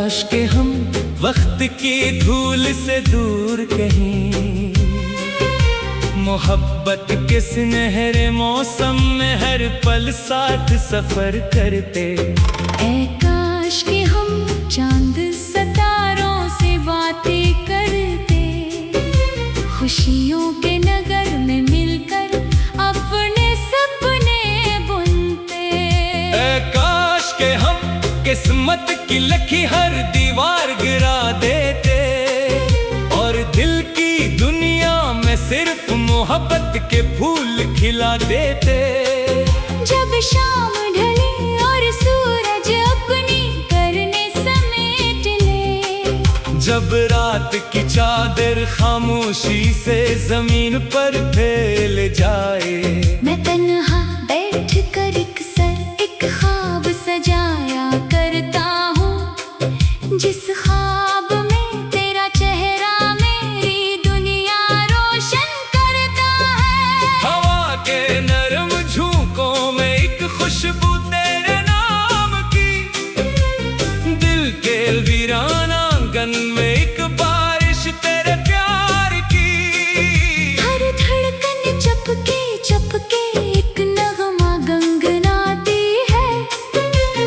काश के हम वक्त की धूल से दूर कहीं, मोहब्बत के सुनहरे मौसम में हर पल साथ सफर करते। ऐ काश के हम चांद सितारों से बातें करते, खुशियों के नगर में मिलकर अपने सपने बुनते। ऐ काश के हम किस्मत की लकी हर दीवार गिरा देते, और दिल की दुनिया में सिर्फ मोहब्बत के फूल खिला देते। जब शाम ढले और सूरज अपनी करने समेट ले, जब रात की चादर खामोशी से जमीन पर फैल जाए, मैं तन्हा बैठ कर एक ख्वाब सजाया करता हूँ, जिस ख्वाब में तेरा चेहरा मेरी दुनिया रोशन करता है। हवा के नरम झोंकों में एक खुशबू तेरे नाम की, दिल के वीराना आंगन में एक बारिश तेरे प्यार की। हर धड़कन चपके चपके एक नगमा गंगनाती है,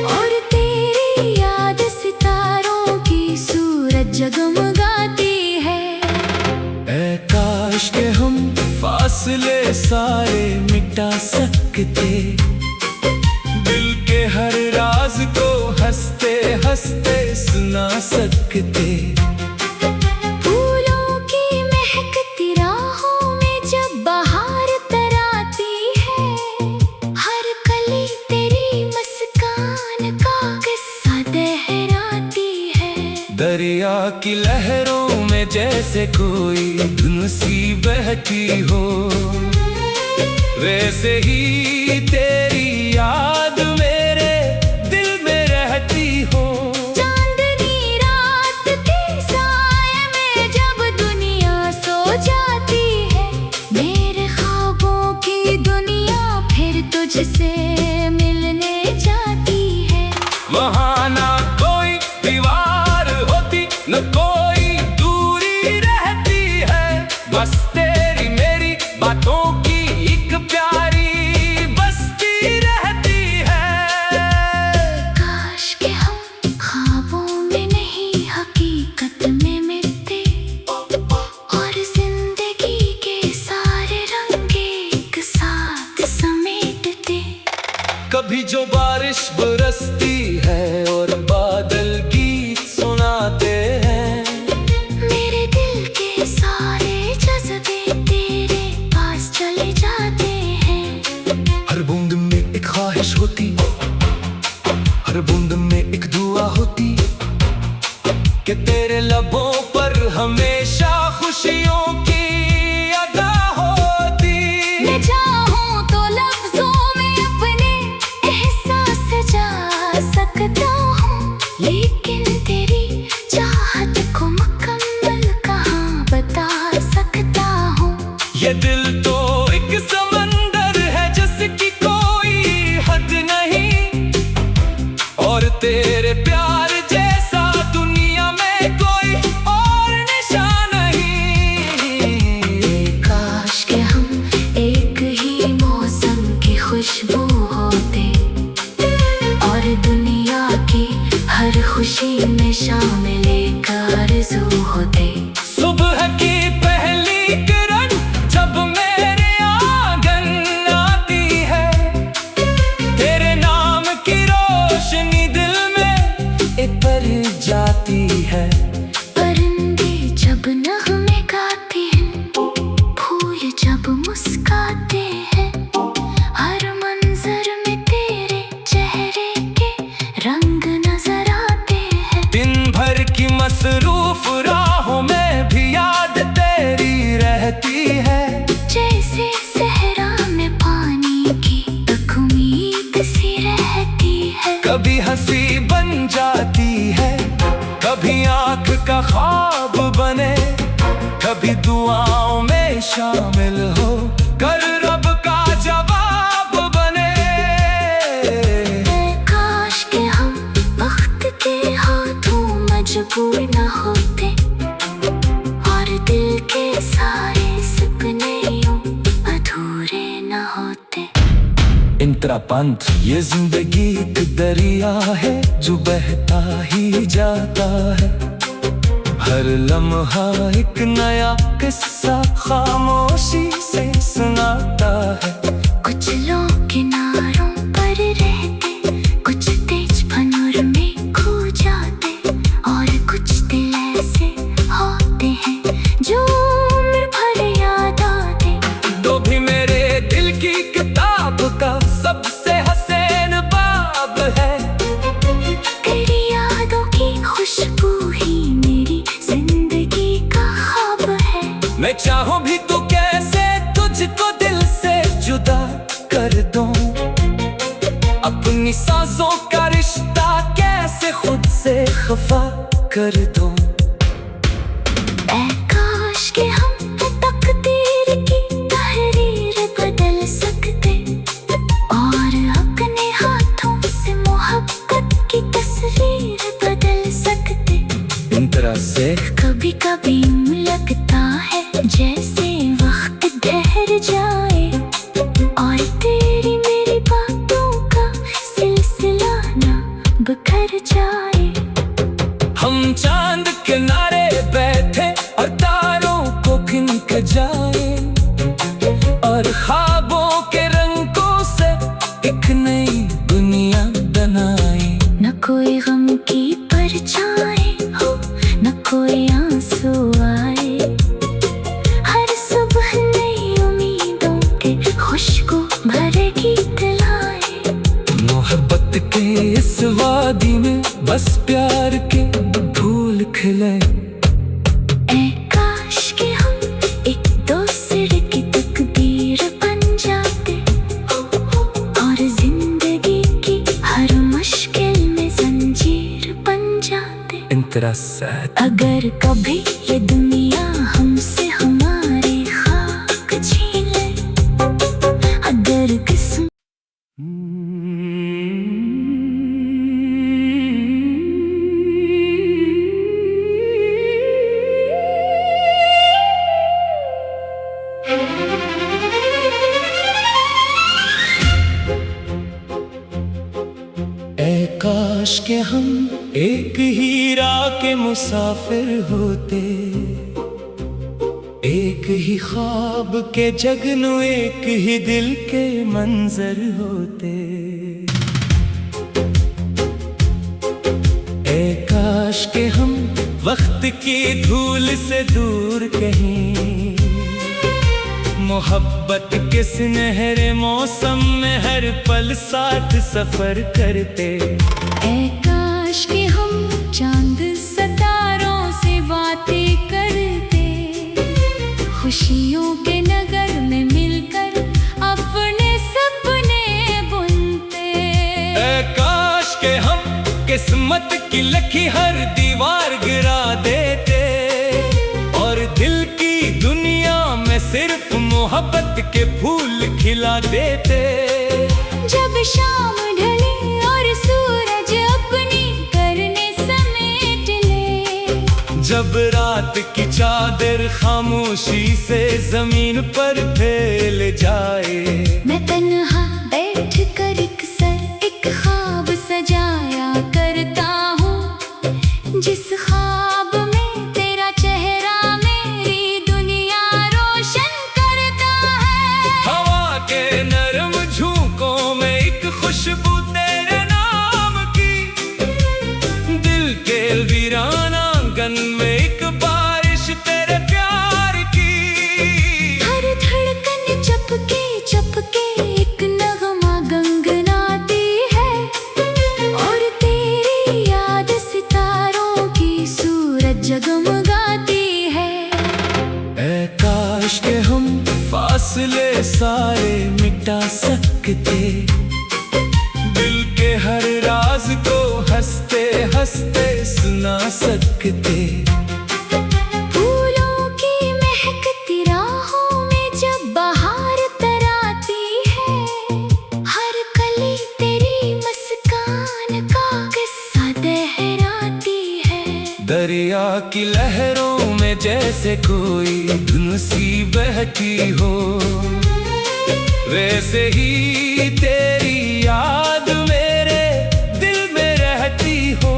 और तेरी याद सितारों की सूरज जगमगाती है। ऐ काश के हम फासले सारे मिटा सकते, दिल के हर राज को हंसते हंसते सुना सकते। फूलों की महकती राहों में जब बहार तराती है, हर कली तेरी मुस्कान का किस्सा दोहराती है। दरिया की लहरों में जैसे कोई धुन सी बहती हो, वैसे ही तेरी याद मेरे दिल में रहती हो। चांदनी रात के साए में जब दुनिया सो जाती है, मेरे ख्वाबों की दुनिया फिर तुझसे मिलने जाती है। वहाँ ना कोई दीवार होती न कोई दूरी रहती है, बस तेरी मेरी बातों की एक प्यारी बस्ती रहती है। काश के हम ख्वाबों में नहीं हकीकत में मिलते, और जिंदगी के सारे रंग एक साथ समेटते। कभी जो बारिश बरसती है और बादल गीत सुनाते हैं, मेरे दिल के सारे जज्बे तेरे पास चले जाते हैं। हर बूंद में एक ख्वाहिश होती, हर बूंद में एक दुआ होती, कि तेरे लबों पर हमेशा खुशियों की अदा होती। मैं चाहूं तो लफ्जों में अपने एहसास जा सकता हूँ, लेकिन तेरी चाहत को मुकम्मल कहाँ बता सकता हूँ। ये दिल तो एक समंदर है जिसकी कोई हद नहीं, और तेरे प्यार जैसा दुनिया में कोई और निशान नहीं। काश के हम एक ही मौसम की खुशबू होते, और दुनिया की हर खुशी में शामिल एक आरज़ू होते। सुबह की पहली किरण जब मेरे आंगन आती है, तेरे नाम की रोशनी दिल में भर जाती है। परिंदे जब नगमे गाते हैं, फूल जब मुस्काते हैं, हर मंजर में तेरे चेहरे के रंग नजर आते हैं। दिन भर की मसरूफ राहों में भी याद तेरी रहती है, जैसे सहरा में पानी की एक उम्मीद सी रहती है। कभी हंसी बन जाती है, कभी आँख का ख्वाब बने, कभी दुआओं में शामिल हो कर रब का जवाब बने। काश के हम वक्त के हाथों पूर्ण होते और दिल के सारे सपने यूं अधूरे न होते। इंद्रपंथ ये जिंदगी एक दरिया है जो बहता ही जाता है। हर लम्हा एक नया किस्सा खामोशी से सुनाता है। कुछ लोग किनारों पर रहते, कुछ तेज भंवर में खो जाते और कुछ दिल ऐसे होते हैं जो उम्र भर याद आते। तो भी मेरे दिल की किताब का सबसे हसीन बाब है। तेरी यादों की खुशबू ही मेरी जिंदगी का ख्वाब है। मैं चाहूं भी तो कैसे तुझको दिल से जुदा कर दूं। अपनी सांसों का रिश्ता कैसे खुद से खफा कर दूं। ऐ काश के हम तकदीर की तहरीर बदल सकते और अपने हाथों से मोहब्बत की तस्वीर बदल सकते। इन तरह से कभी कभी लगता है जैसे वक्त ठहर जाए और तेरी मेरी बातों का सिलसिला ना बिखर जाए। हम चांद किनारे बैठे और तारों को गिनक जाए और ख्वाबों के रंगों से एक नई दुनिया बनाए। न कोई गम की परछाई हो, न कोई आंसू आए। हर सुबह नई उम्मीदों के खुशबू भरे गीत लाए। मोहब्बत के इस वादी में बस प्यार के फूल खिले। ऐ काश के हम एक दूसरे की तकदीर बन जाते और जिंदगी की हर मुश्किल में जंजीर बन जाते। इन तरह से अगर कभी ये दुनिया हमसे हमारे खाक छीन ले, अगर किस्मत ऐ काश के हम एक ही राह के मुसाफिर होते। एक ही ख्वाब के जगनू एक ही दिल के मंजर होते। ऐ काश के हम वक्त की धूल से दूर कहीं मोहब्बत के सुनहरे मौसम में हर पल साथ सफर करते। ऐ काश के हम चांद सितारों से बातें करते, खुशियों के नगर में मिलकर अपने सपने बुनते। ऐ काश के हम किस्मत की लकी हर दीवार गिरा देते और दिल की दुनिया में सिर्फ मोहब्बत के फूल खिला देते। जब शाम ढले और सूरज अपनी करने समेट ले, जब रात की चादर खामोशी से जमीन पर फैल जाए। मैं तन्हा बैठ कर एक ख्वाब सजाया करता हूँ, जिस ख्वाब में तेरा चेहरा मेरी दुनिया रोशन करता है। हवा के नरम झोंकों में एक खुशबू तेरे नाम की, दिल के वीराना आंगन में एक बारिश तेरे प्यार की। हर धड़कन चपके चपके एक नगमा गंगनाती है और तेरी याद सितारों की सूरज जगमगाती है। ऐ काश के हम फासले सारे मिटा सकते, दिल के हर राज को हंसते हंसते सुना सकते। फूलों की महकती राहों में जब बहार तराती है, हर कली तेरी मुस्कान का किस्सा दोहराती है। दरिया की लहरों में जैसे कोई धुन सी बहती हो, वैसे ही तेरी याद मेरे दिल में रहती हो।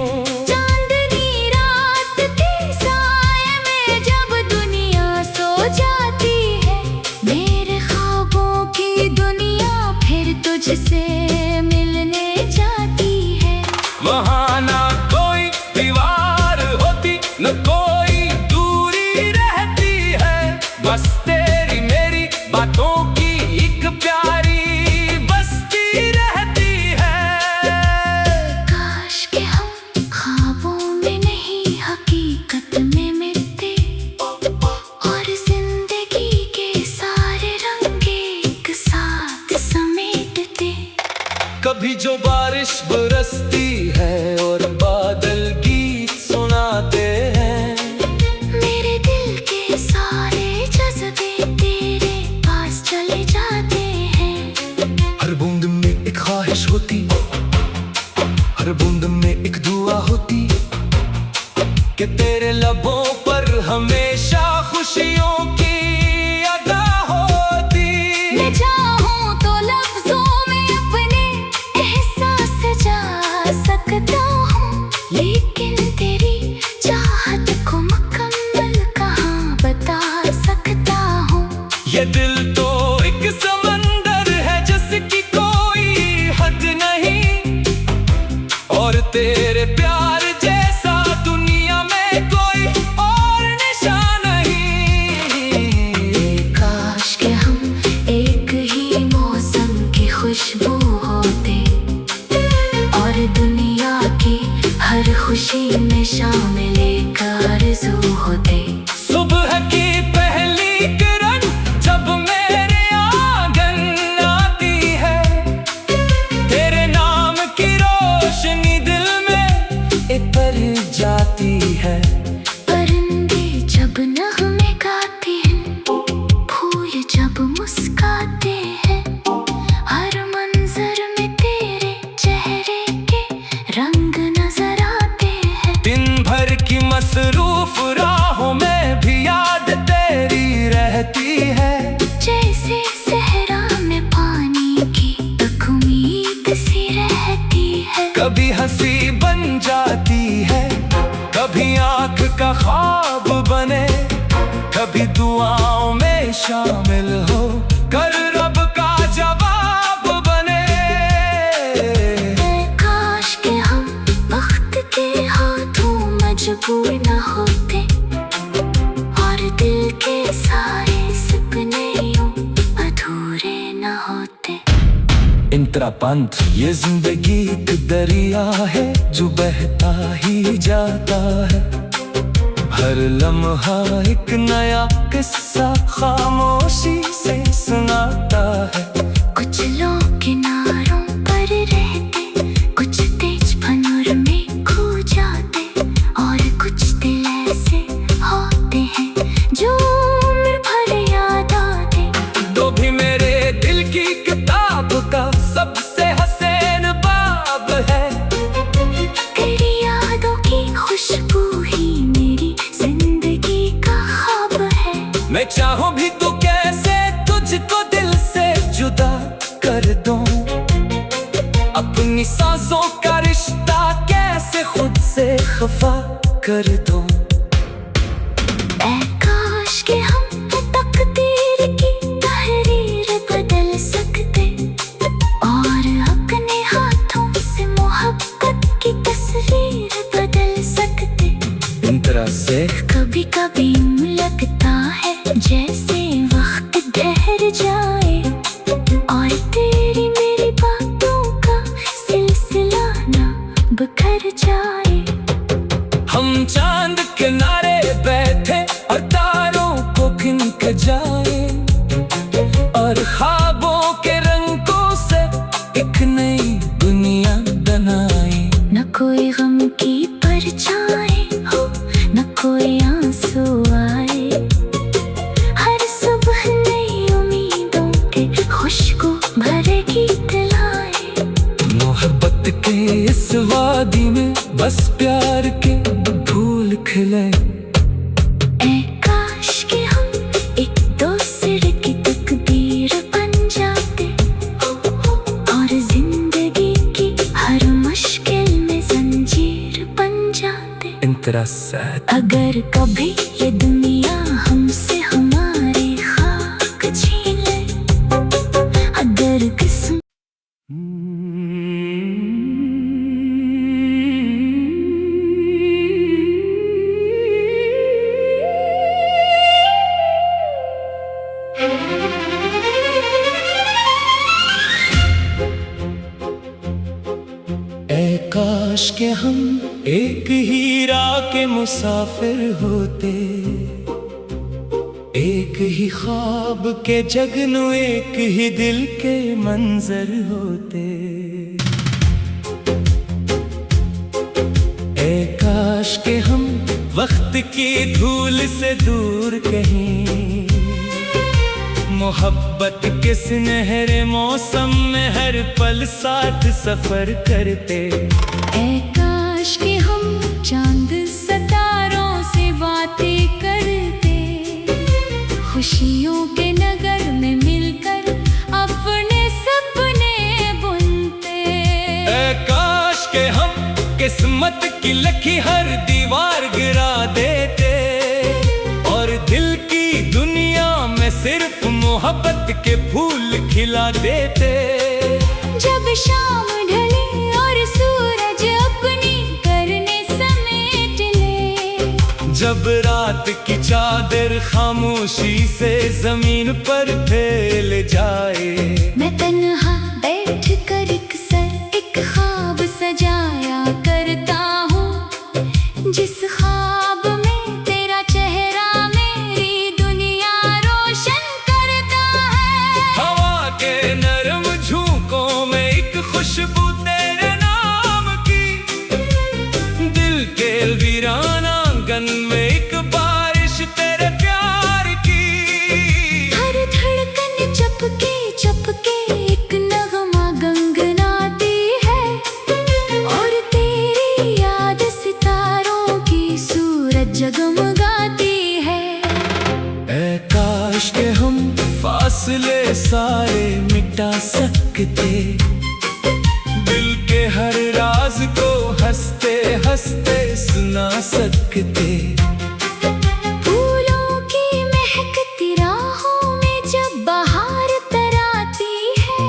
चांदनी रात के साए में जब दुनिया सो जाती है, मेरे ख्वाबों की दुनिया फिर तुझसे मिलने जाती है। वहाँ ना कोई दीवार होती, न कोई दूरी रहती है, बस तेरी मेरी बातों की एक प्यारी बस्ती रहती है। काश के हम ख्वाबों में नहीं हकीकत में मिलते, और जिंदगी के सारे रंग एक साथ समेटते। कभी जो बारिश बरसती है और बादल गीत सुनाते हैं, मेरे दिल के सारे जज्बे तेरे पास चले जाते हैं। हर बूंद में एक ख्वाहिश होती, हर बूंद में एक दुआ होती, कि तेरे लबों पर हमेशा खुशियों की अदा होती। मैं चाहूं तो लफ्जों में अपने एहसास जा सकता हूँ, लेकिन तेरी चाहत को मुकम्मल कहाँ बता सकता हूँ। ये दिल तो एक समंदर है जिसकी कोई हद नहीं, और तेरे प्यार जैसा दुनिया में कोई और निशान नहीं। काश के हम एक ही मौसम की खुशबू होते, और दुनिया की हर खुशी में शामिल एक आरज़ू होते। सुबह की पहली किरण जब मेरे आंगन आती है, तेरे नाम की रोशनी दिल में इतर जाती है। परिंदे जब नगमे गाते हैं, फूल जब मुस्काते हैं, हर मंजर में तेरे चेहरे के रंग नजर आते हैं। दिन भर की मसरूफ राहों में भी याद तेरी रहती है, जैसे सहरा में पानी की एक उम्मीद सी रहती है। कभी हंसी बन जाती है, कभी आंख का ख्वाब बने, कभी दुआओं में शामिल हो कर रब का जवाब बने। काश के हम वक्त के हाथों मजबूर न होते, और दिल के सारे सपने यूं अधूरे न होते। इंतरापंत ये जिंदगी एक दरिया है जो बहता ही जाता है, हर लम्हा एक नया किस्सा खामोशी से सुनाता है। कुछ लोग किनारों पर रहते, कुछ तेज भंवर में खो जाते, और कुछ दिल ऐसे होते हैं जो उम्र भर याद आते। तो भी मेरे दिल की किताब का सबसे हसीन बाब है, तेरी यादों की खुशबू ही मेरी जिंदगी का ख्वाब है। मैं चाहूं भी तो कैसे तुझको दिल से जुदा कर दूं, अपनी सांसों का रिश्ता कैसे खुद से खफा कर दूं। ऐ काश के हम तकदीर की तहरीर बदल सकते, और अपने हाथों से मोहब्बत की तस्वीर बदल सकते। इन तरह से कभी कभी लगता है जैसे वक्त ठहर जाए, और तेरी मेरी बातों का सिलसिला ना बिखर जाए। हम चांद किनारे बैठे और तारों को गिनक जाए, और ख्वाबों के रंगों से एक नई दुनिया बनाए। न कोई गम की परछाई हो, न कोई आंसू आए, हर सुबह नई उम्मीदों के खुशबू भरे गीत लाए। मोहब्बत के इस वादी में बस प्यार के फूल फूल खिले। ऐ काश के हम एक दूसरे की तकदीर बन जाते और जिंदगी की हर मुश्किल में जंजीर बन जाते। अगर कभी ये दुनिया हमसे हमारे खाक छीन ले, अगर किस्मत ऐ काश के हम एक ही राह के मुसाफिर होते, एक ही ख्वाब के जगनू एक ही दिल के मंजर होते। ऐ काश के हम वक्त की धूल से दूर कहीं, मोहब्बत के सुनहरे मौसम में हर पल साथ सफर करते। ऐ काश के हम चांद सितारों से बातें करते, खुशियों के नगर में मिलकर अपने सपने बुनते। ऐ काश के हम किस्मत की लकी हर दीवार गिरा देते और दिल की दुनिया में सिर्फ मोहब्बत के फूल खिला देते। जब शाम ढले और सूरज अपनी करने समेट ले, जब रात की चादर खामोशी से जमीन पर फैल जाए, मैं तन्हा बैठ कर एक ख्वाब सजाया करता हूँ, जिस ख्वाब में तेरा चेहरा मेरी दुनिया रोशन करता है। हवा के नरम झोंकों में एक खुशबू तेरे नाम की, दिल के वीराना आंगन में एक बारिश तेरे प्यार की। हर धड़कन चपके चपके एक नगमा गंगनाती है और तेरी याद सितारों की सूरज जगमगाती है। ऐ काश के हम फासले सारे मिटा सकते, दिल के हर राज को हंसते हंसते सुना सकते। फूलों की महकती राहों में जब बहार तराती है,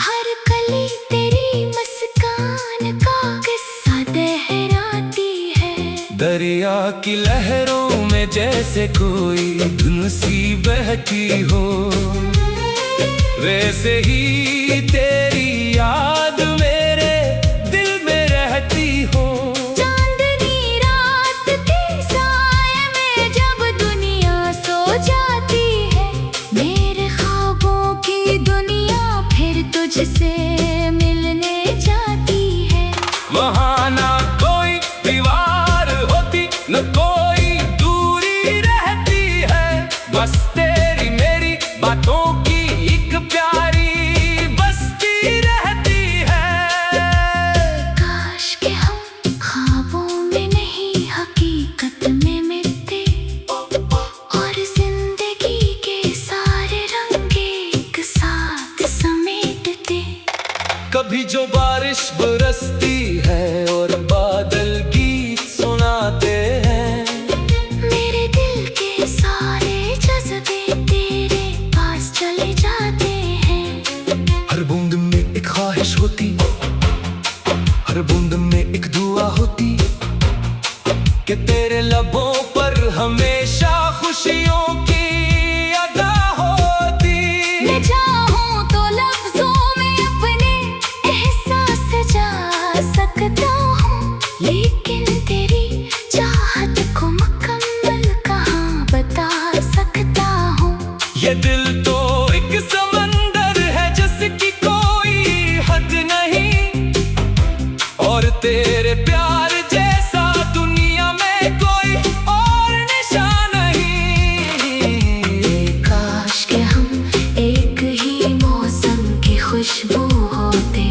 हर कली तेरी मुस्कान का किस्सा दोहराती है। दरिया की लहरों में जैसे कोई धुन सी बहती हो, वैसे ही तेरी याद मेरे दिल में रहती हो। चांदनी रात के साए में जब दुनिया सो जाती है, मेरे ख्वाबों की दुनिया फिर तुझसे मिलने जाती है। वहाँ ना कोई दीवार होती न कोई दूरी रहती है, बस तेरी मेरी बातों की एक प्यारी बस्ती रहती है। काश के हम ख्वाबों में नहीं हकीकत में मिलते और जिंदगी के सारे रंग एक साथ समेटते। कभी जो बारिश बरसती है और बादल गीत सुनाते हैं, मेरे दिल के सारे जज्बे तेरे पास चले जाते हैं। हर बूंद में एक ख्वाहिश होती, हर बूंद में एक दुआ होती कि तेरे लबों पर हमेशा खुशियों की अदा होती। मैं चाहूं तो लफ्जों में अपने एहसास जा सकता हूँ, लेकिन तेरी चाहत को मुकम्मल कहाँ बता सकता हूँ। ये दिल तो एक समंदर है जिसकी कोई हद नहीं, और तेरे प्यार जैसा दुनिया में कोई और निशान नहीं। काश के हम एक ही मौसम की खुशबू होते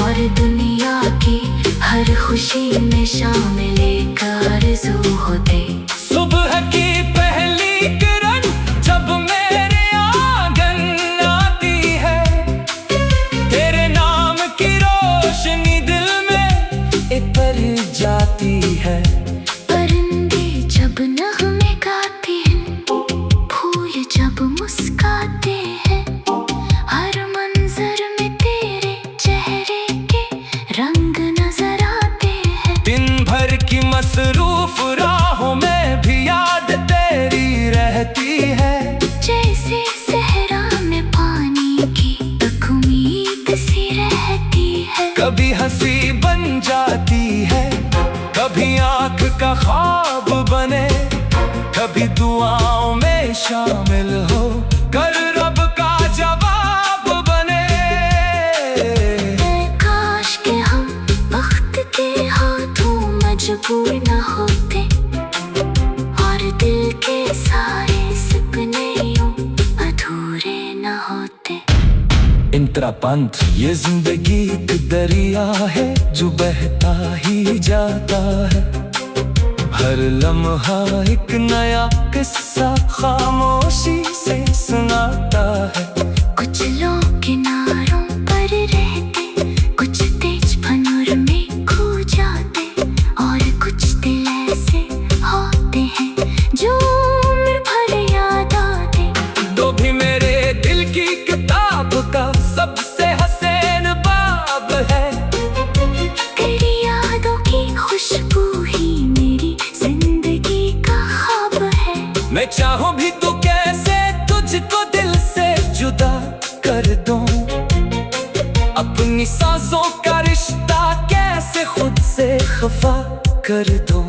और दुनिया की हर खुशी में शामिल एक मसरूफ राहों में भी याद तेरी रहती है। जैसे सहरा में पानी की तक उम्मीद सी रहती है। कभी हंसी बन जाती है, कभी आँख का ख्वाब बने, कभी दुआओं में शामिल हो कर रब का जवाब बने। काश के हम वक्त के हाथों मजबूर न होते और दिल के सारे सपने यूं अधूरे न होते। इंतरापंथ ये जिंदगी एक दरिया है जो बहता ही जाता है। हर लम्हा एक नया किस्सा खामोशी से सुनाता है। कुछ लोग किनारों पर रहते, कुछ तेज भंवर में खो जाते, और कुछ दिल ऐसे होते हैं जो उम्र भर याद आते। तो भी मेरे दिल की किताब का सबसे हसीन बाब है। तेरी यादों की खुशबू ही मेरी जिंदगी का ख्वाब है। मैं चाहूं भी तो कैसे तुझको दिल से जुदा कर दूं, अपनी सांसों का रिश्ता कैसे खुद से खफा कर दूं।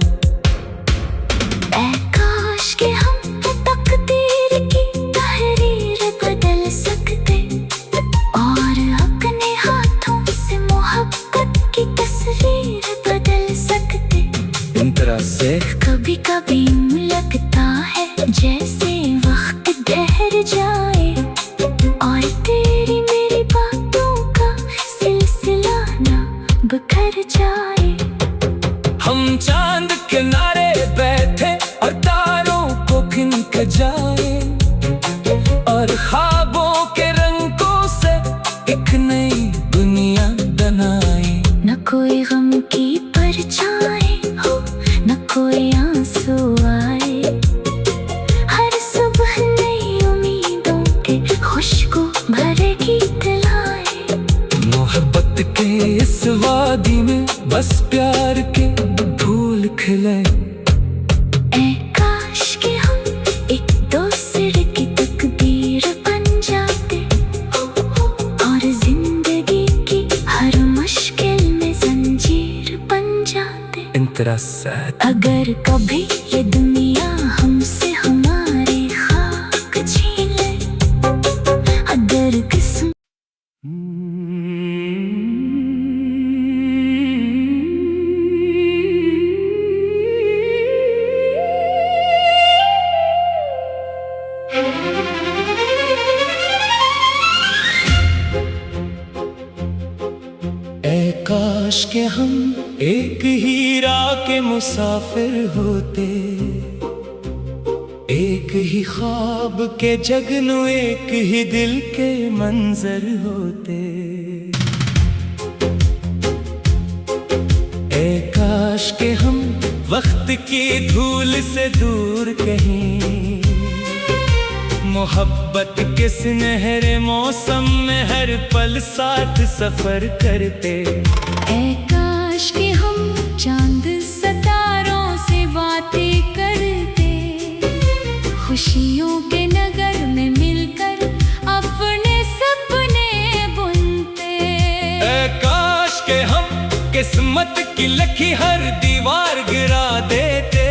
ऐ काश के हम तकदीर की तहरीर बदल सकते और अपने हाथों से मोहब्बत की तस्वीर बदल सकते। इन तरह से कभी कभी लगता है जैसे वक्त ठहर जाए और तेरी मेरी बातों का सिलसिला ना बिखर जाए। हम चांद किनारे बैठे और तारों को गिनक जाए, और ख्वाबों के रंगों से एक नई दुनिया बनाए। न कोई गम की परछाई हो, न कोई आंसू आए। हर सुबह नई उम्मीदों के खुशबू भरे गीत लाए। मोहब्बत के इस वादी में बस प्यार के फूल खिले। ऐ काश के हम एक दूसरे की तकदीर बन जाते और जिंदगी की हर मुश्किल में जंजीर बन जाते। इन तरह से अगर कभी ये दुनिया हमसे हमारे खाक छीन ले, अगर किस्मत ऐ काश के हम एक ही राह के मुसाफिर होते, एक ही ख्वाब के जगनू एक ही दिल के मंजर होते। ऐ काश के हम वक्त की धूल से दूर कहीं, मोहब्बत के सुनहरे मौसम में हर पल साथ सफर करते। ऐ काश के हम चांद सितारों से बातें करते, खुशियों के नगर में मिलकर अपने सपने बुनते। ऐ काश के हम किस्मत की लकी हर दीवार गिरा देते,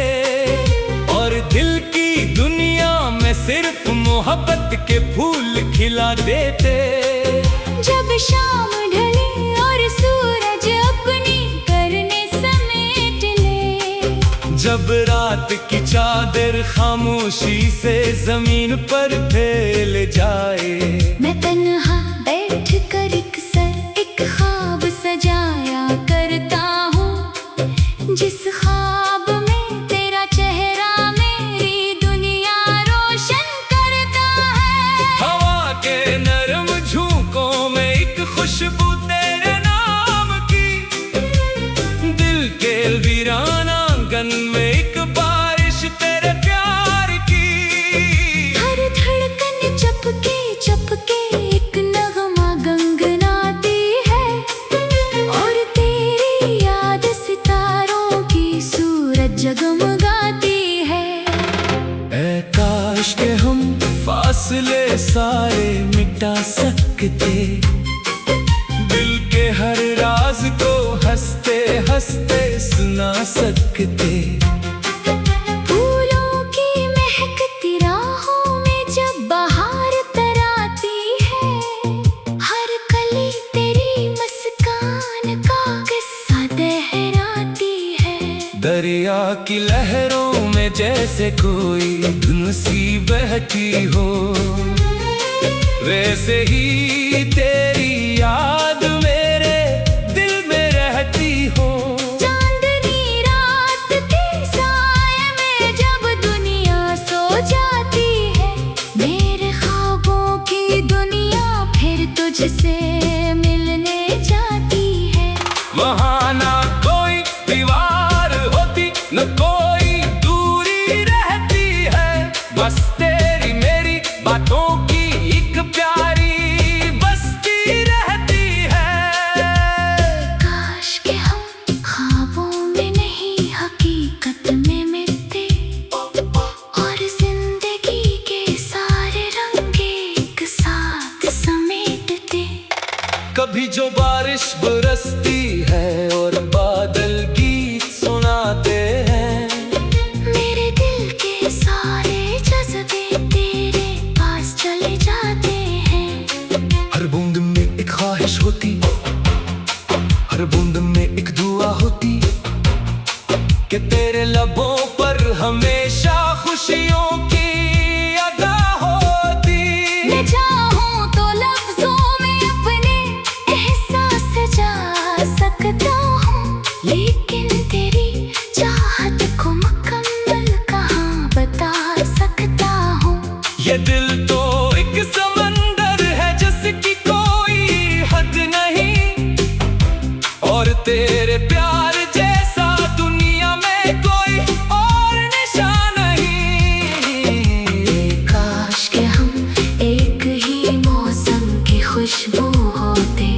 और दिल की दुनिया में सिर्फ मोहब्बत के फूल खिला देते। जब शाम ढले और सूरज अपनी करने समेट ले, जब रात की चादर खामोशी से जमीन पर फैल जाए, मैं तन्हा बैठ कर एक ख्वाब सजाया करता हूँ, जिस ख्वाब में तेरा चेहरा मेरी दुनिया रोशन करता है। हवा के नरम झोंकों में एक खुशबू तेरे नाम की, दिल के वीराना आंगन में एक बारिश तेरे प्यार की। हर धड़कन चपके चपके एक नगमा गंगनाती है, और तेरी याद सितारों की सूरज जगमगाती है। ऐ काश के हम फासले सारे मिटा सकते, दिल के हर राज को हंसते हंसते सुना सकते। फूलों की महकती राहों में जब बहार तराती है, हर कली तेरी मुस्कान का किस्सा दोहराती है। दरिया की लहरों में जैसे कोई धुन सी बहती हो, वैसे ही तेरी याद मेरे दिल में रहती हो। चांदनी रात के साए में जब दुनिया सो जाती है, मेरे ख्वाबों की दुनिया फिर तुझसे मिलने जाती है। वहाँ ना कोई दीवार होती न कोई दूरी रहती है, बस तेरी मेरी बातों की एक प्यारी बस्ती रहती है। काश के हम ख्वाबों में नहीं हकीकत में मिलते, और जिंदगी के सारे रंग एक साथ समेटते। कभी जो बारिश बरसती है और बादल गीत सुनाते हैं, मेरे दिल के सारे जज्बे तेरे पास चले जाते हैं। हर बूंद में एक ख्वाहिश होती, हर बूंद में एक दुआ होती, कि तेरे लबों पर हमेशा खुशियों की अदा होती। मैं चाहूं तो लफ्जों में अपने एहसास जा सकता हूँ, लेकिन तेरी चाहत को मुकम्मल कहाँ बता सकता हूँ। ये दिल तो एक समंदर है जिसकी कोई हद नहीं, और तेरे प्यार जैसा दुनिया में कोई और निशान नहीं। काश के हम एक ही मौसम की खुशबू होते,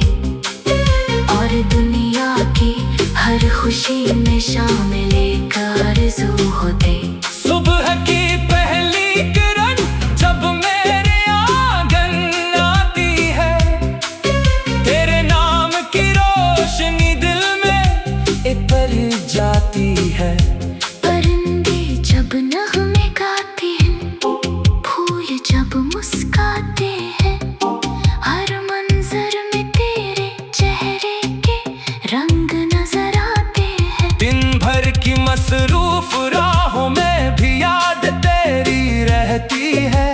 और दुनिया की हर खुशी में शामिल एक आरज़ू होते। सुबह की पहली किरण जब मेरे आंगन आती है, तेरे नाम की रोशनी दिल में भर जाती है। परिंदे जब नगमे गाते हैं, फूल जब मुस्काते हैं, हर मंजर में तेरे चेहरे के रंग नजर आते हैं। दिन भर की मसरूफ राहों में भी याद तेरी रहती है,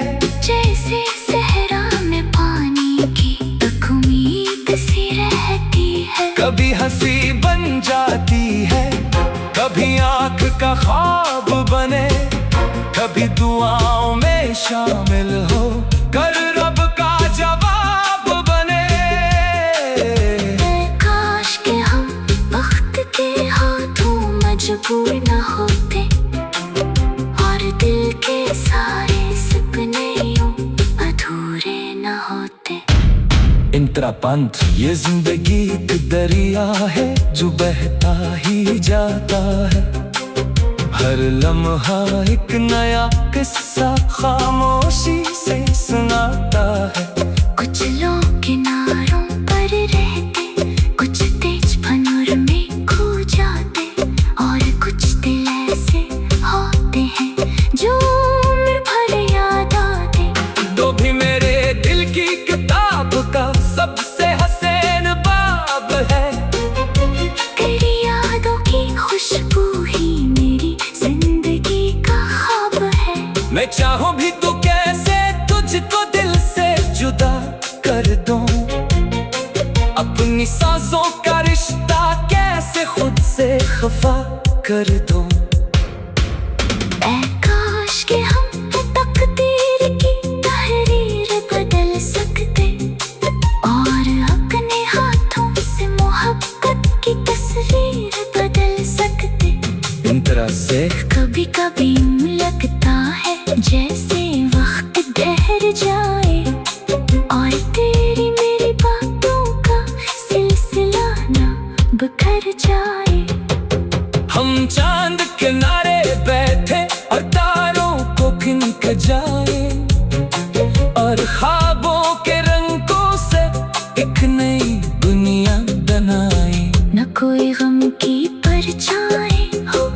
जैसे सहरा में पानी की एक उम्मीद सी रहती है। कभी हंसी बन जाती है, कभी आँख का ख्वाब बने, कभी दुआओं में शामिल हो कर रब का जवाब बने। काश के हम वक्त के हाथों मजबूर न होते, और दिल के सारे सपने यूं अधूरे न होते। इंतरापंत ये जिंदगी एक दरिया है जो बहता ही जाता है, हर लम्हा एक नया किस्सा खामोशी से सुनाता है। कुछ लोग किनारों पर रहते, कुछ तेज भंवर में खो जाते, और कुछ दिल ऐसे होते हैं जो उम्र भर याद आते। तो भी मेरे दिल की किताब का सबसे हसीन बाब है, तेरी यादों की खुशबू ही मेरी जिंदगी का ख्वाब है। मैं चाहूं भी तो कैसे तुझको दिल से जुदा कर दूं, अपनी सांसों का रिश्ता कैसे खुद से खफा कर दूं। ऐ काश के हम तकदीर की तहरीर बदल सकते, और अपने हाथों से मोहब्बत की तस्वीर बदल सकते। इन तरह से कभी कभी लगता है जैसे वक्त ठहर जाए, और तेरी मेरी बातों का सिलसिला ना बिखर जाए। हम चांद किनारे कोई गम की परछाई हो,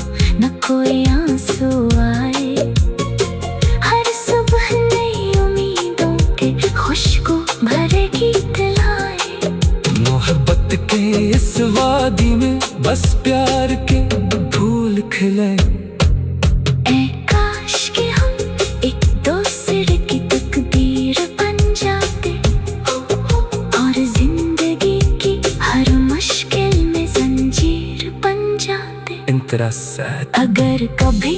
न कोई आंसू आए। हर सुबह नई उम्मीदों के खुशबू भरे गीत लाए। मोहब्बत के इस वादी में बस प्यार के फूल खिले। ऐ काश के हम एक दूसरे की तकदीर बन जाते, और जिंदगी की हर मुश्किल में जंजीर बन जाते। इंतरा साथ अगर कभी